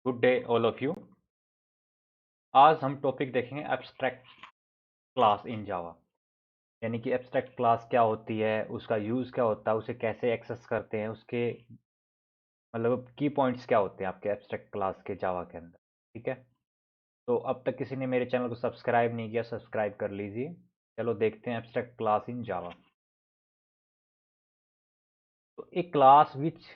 Good day all of you. आज हम topic देखेंगे एब्स्ट्रैक्ट क्लास इन जावा। यानी कि एब्स्ट्रैक्ट क्लास क्या होती है, उसका यूज़ क्या होता है, उसे कैसे एक्सेस करते हैं, उसके मतलब की पॉइंट्स क्या होते हैं आपके एब्स्ट्रैक्ट क्लास के जावा के अंदर। ठीक है, तो अब तक किसी ने मेरे चैनल को सब्सक्राइब नहीं किया, सब्सक्राइब कर लीजिए। चलो देखते हैं एब्स्ट्रैक्ट क्लास इन जावा। तो एक class which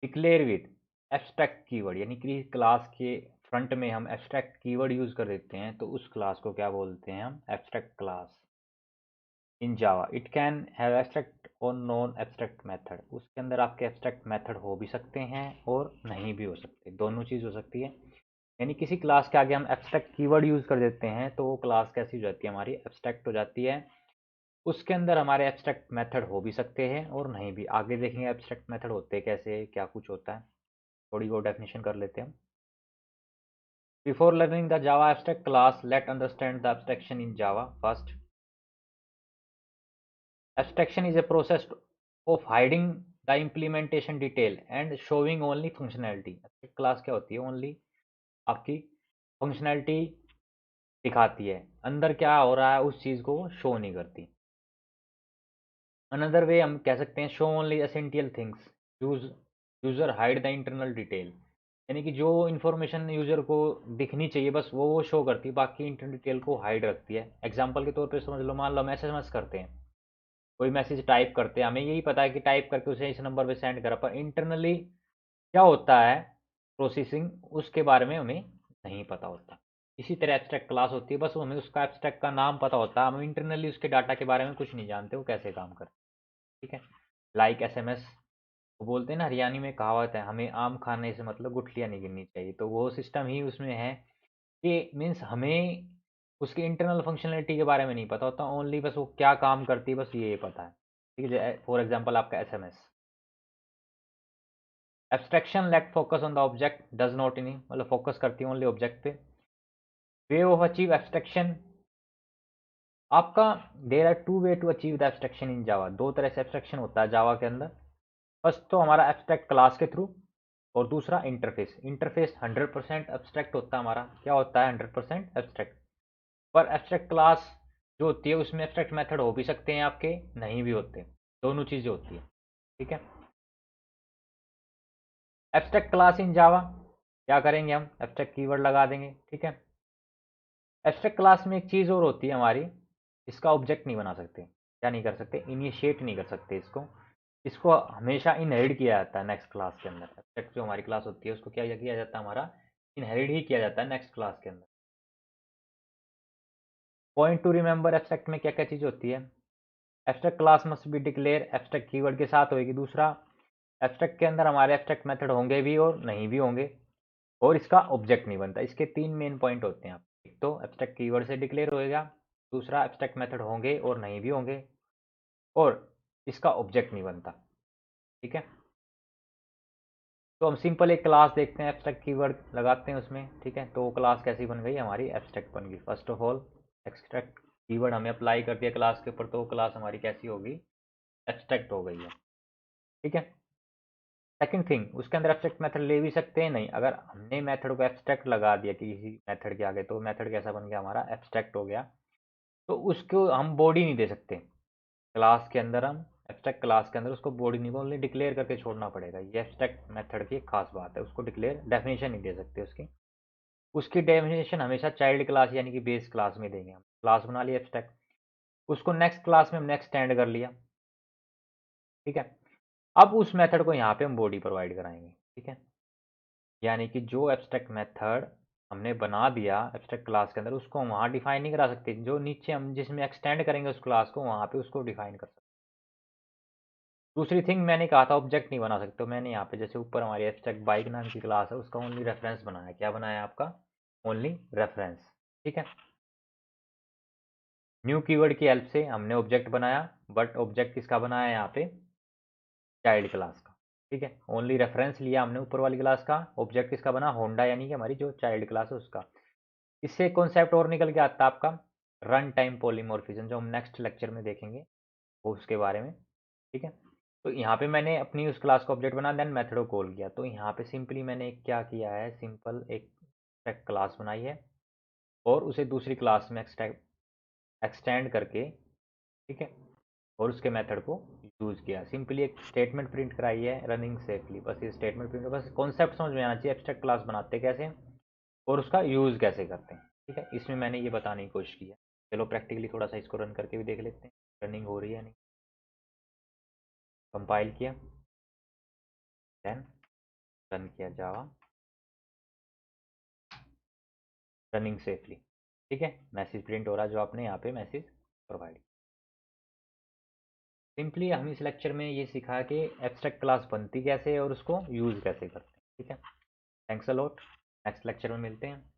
declare with abstract keyword, यानी कि क्लास के फ्रंट में हम एब्स्ट्रैक्ट कीवर्ड यूज़ कर देते हैं, तो उस क्लास को क्या बोलते हैं हम? Abstract class in Java. It can have abstract और नॉन एब्स्ट्रैक्ट मेथड। उसके अंदर आपके एब्स्ट्रैक्ट मेथड हो भी सकते हैं और नहीं भी हो सकते, दोनों चीज़ हो सकती है। यानी किसी क्लास के आगे हम एब्स्ट्रैक्ट कीवर्ड यूज़ कर देते हैं तो वो क्लास कैसी हो जाती है? हमारी एब्स्ट्रैक्ट हो जाती है। उसके अंदर हमारे एब्स्ट्रैक्ट मेथड हो भी सकते हैं और नहीं भी। आगे देखेंगे एब्स्ट्रैक्ट मेथड होते कैसे, क्या कुछ होता है, थोड़ी वो डेफिनेशन कर लेते हैं हम। Before learning the Java abstract class, let understand the abstraction in Java first. Abstraction is a process of hiding the implementation detail and showing only functionality। Class क्या होती है? ओनली आपकी फंक्शनैलिटी दिखाती है, अंदर क्या हो रहा है उस चीज़ को शो नहीं करती। अनदर वे हम कह सकते हैं show only essential things, use user hide the internal detail. यानी कि जो इन्फॉर्मेशन यूजर को दिखनी चाहिए बस वो शो करती है, बाकी इंटरनल डिटेल को हाइड रखती है। एग्जाम्पल के तौर पे समझ लो, मान लो हम एसएमएस करते हैं, कोई मैसेज टाइप करते हैं, हमें यही पता है कि टाइप करके उसे इस नंबर पे सेंड करा, पर इंटरनली क्या होता है प्रोसेसिंग, उसके बारे में हमें नहीं पता होता। इसी तरह एब्स्ट्रैक्ट क्लास होती है, बस हमें उसका एब्स्ट्रैक्ट का नाम पता होता है, हम इंटरनली उसके डाटा के बारे में कुछ नहीं जानते वो कैसे काम करते। ठीक है, लाइक एसएमएस। वो बोलते हैं ना, हरियाणी में कहावत है, हमें आम खाने से मतलब गुठलियाँ नहीं गिननी चाहिए, तो वो सिस्टम ही उसमें है कि मीन्स हमें उसकी इंटरनल फंक्शनलिटी के बारे में नहीं पता होता, ओनली बस वो क्या काम करती है बस ये पता है। ठीक है, फॉर एग्जांपल आपका SMS. Abstraction let focus on the object does not in, मतलब फोकस करती है ओनली ऑब्जेक्ट पे। वे ऑफ अचीव एब्स्ट्रैक्शन आपका, there are two way to achieve the abstraction in Java. दो तरह से एब्स्ट्रैक्शन होता है जावा के अंदर। फर्स्ट तो हमारा एब्स्ट्रैक्ट क्लास के थ्रू, और दूसरा इंटरफेस। इंटरफेस 100% एब्स्ट्रैक्ट होता है हमारा, क्या होता है? 100% एब्स्ट्रैक्ट। पर एब्स्ट्रैक्ट क्लास जो होती है उसमें एब्स्ट्रैक्ट मेथड हो भी सकते हैं आपके, नहीं भी होते, दोनों चीजें होती है। ठीक है, एब्स्ट्रैक्ट क्लास इन जावा क्या करेंगे हम? एब्स्ट्रैक्ट कीवर्ड लगा देंगे। ठीक है, एब्स्ट्रैक्ट क्लास में एक चीज़ और होती है हमारी, इसका ऑब्जेक्ट नहीं बना सकते। क्या नहीं कर सकते? इनिशिएट नहीं कर सकते इसको। इसको हमेशा इनहेरिट किया जाता है नेक्स्ट क्लास के अंदर। एब्स्ट्रैक्ट जो हमारी क्लास होती है उसको क्या किया जाता है? हमारा इनहेरिट ही किया जाता है नेक्स्ट क्लास के अंदर। पॉइंट टू रिमेंबर, एब्स्ट्रैक्ट में क्या क्या चीज़ होती है? Abstract class must be declare, abstract keyword के साथ होगी। दूसरा, एब्स्ट्रैक्ट के अंदर हमारे एब्स्ट्रैक्ट मेथड होंगे भी और नहीं भी होंगे, और इसका ऑब्जेक्ट नहीं बनता। इसके तीन मेन पॉइंट होते हैं। एक तो एब्स्ट्रैक्ट कीवर्ड से डिक्लेयर होएगा, दूसरा एब्स्ट्रैक्ट मेथड होंगे और नहीं भी होंगे, और इसका ऑब्जेक्ट नहीं बनता। ठीक है, तो हम सिंपल एक क्लास देखते हैं, एब्स्ट्रैक्ट कीवर्ड लगाते हैं उसमें। ठीक है, तो वो क्लास कैसी बन गई? हमारी एब्स्ट्रैक्ट बन गई। First of all abstract keyword हमें अप्लाई कर दिया क्लास के ऊपर, तो वो क्लास हमारी कैसी होगी? एब्स्ट्रैक्ट हो गई है। ठीक है, सेकंड थिंग, उसके अंदर एब्स्ट्रैक्ट मेथड ले भी सकते हैं नहीं। अगर हमने मेथड को एब्स्ट्रैक्ट लगा दिया किसी मेथड के आगे, तो मेथड कैसा बन गया? हमारा एब्स्ट्रैक्ट हो गया। तो उसको हम बॉडी नहीं दे सकते क्लास के अंदर। हम एब्स्ट्रैक्ट क्लास के अंदर उसको बॉडी नहीं, ओनली डिक्लेयर करके छोड़ना पड़ेगा। ये एब्स्ट्रैक्ट मेथड की एक खास बात है, उसको डिक्लेयर डेफिनेशन नहीं दे सकते उसकी। उसकी डेफिनेशन हमेशा चाइल्ड क्लास यानी कि बेस क्लास में देंगे। हम क्लास बना लिया एब्स्ट्रैक्ट, उसको नेक्स्ट क्लास में हमने एक्सटेंड कर लिया। ठीक है, अब उस मेथड को यहाँ पे हम बॉडी प्रोवाइड कराएंगे। ठीक है, यानी कि जो एब्स्ट्रैक्ट मेथड हमने बना दिया एब्स्ट्रैक्ट क्लास के अंदर, उसको हम वहाँ डिफाइन नहीं करा सकते। जो नीचे हम जिसमें एक्सटेंड करेंगे उस क्लास को, वहाँ पे उसको डिफाइन कर सकते। दूसरी थिंग मैंने कहा था ऑब्जेक्ट नहीं बना सकते, तो मैंने यहाँ पे जैसे ऊपर हमारी एब्स्ट्रैक्ट बाइक नाम की क्लास है, उसका ओनली रेफरेंस बनाया। क्या बनाया आपका? Only reference. ठीक है, न्यू कीवर्ड की हेल्प से हमने ऑब्जेक्ट बनाया, बट ऑब्जेक्ट किसका बनाया यहाँ पे? चाइल्ड क्लास का। ठीक है, ओनली रेफरेंस लिया हमने ऊपर वाली क्लास का, ऑब्जेक्ट किसका बना? होंडा, यानी कि हमारी जो चाइल्ड क्लास है उसका। इससे कॉन्सेप्ट और निकल के आता है आपका रन टाइम पॉलीमॉर्फिज्म, जो हम नेक्स्ट लेक्चर में देखेंगे वो उसके बारे में। ठीक है, तो यहाँ पे मैंने अपनी उस क्लास को ऑब्जेक्ट बना, देन मेथड को कॉल किया। तो यहाँ पे सिंपली मैंने क्या किया है, सिंपल एक क्लास बनाई है और उसे दूसरी क्लास में एक्सटेंड करके, ठीक है, और उसके मेथड को यूज़ किया। सिंपली एक स्टेटमेंट प्रिंट कराई है, रनिंग सेफली। बस ये स्टेटमेंट प्रिंट, बस कॉन्सेप्ट समझ में आना चाहिए, एब्स्ट्रैक्ट क्लास बनाते कैसे हैं और उसका यूज़ कैसे करते हैं, ठीक है। इसमें मैंने ये बताने की कोशिश की है। चलो प्रैक्टिकली थोड़ा सा इसको रन करके भी देख लेते हैं, रनिंग हो रही है नहीं। कंपाइल किया, देन रन किया जावा, रनिंग सेफली, ठीक है। मैसेज प्रिंट हो रहा है जो आपने यहाँ पे मैसेज प्रोवाइड। सिंपली हम इस लेक्चर में ये सीखा कि एब्स्ट्रैक्ट क्लास बनती कैसे है और उसको यूज़ कैसे करते हैं, ठीक है। Thanks a lot, next lecture में मिलते हैं।